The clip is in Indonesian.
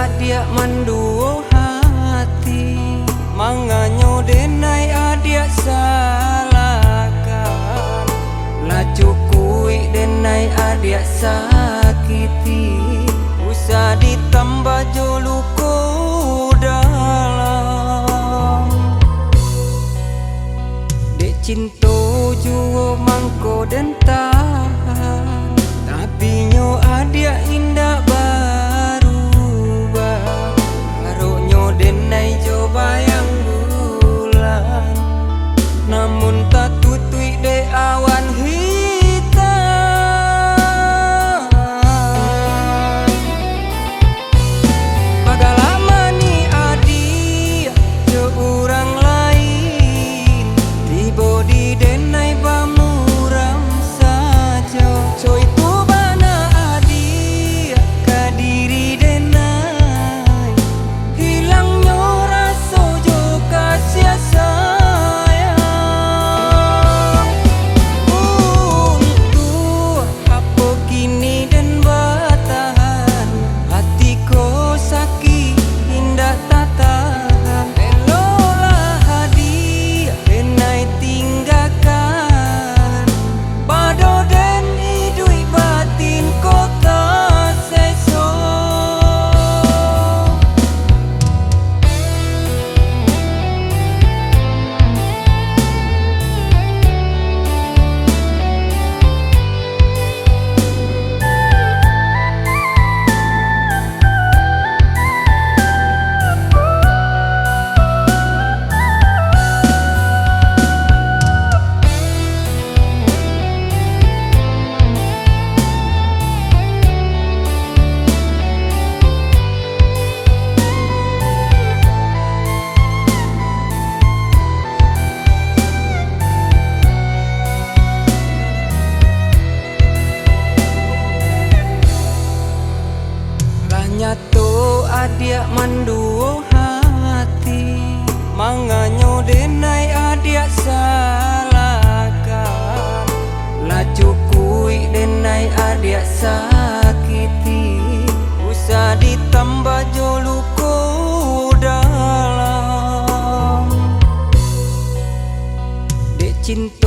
adia manduo hati, manganyo denai adia salahkan, laju kui denai adia sakiti, usah ditambah joluko dalam. Dek cinto juo mangko dan tahan, tapi nyo adia indah barubah, harunyo denai jo bayang bulan, namun tak tutui de awan hitam. Bagalama ni adia jo urang lain, tibo di denai bamuram saja, coy tu bana adia kadiri denai, hilangnya rasa jo kasih sayang. Untuk apa kini dan bertahan, hatiku sakit indah tak tahan. Elolah hadiah denai tinggalkan, bado den idui batin kota seso. Nyato adia manduo hati, manganyo denai adia salahkan, laju kui denai adia sakiti, usah ditambah joluko dalam. Dek cinta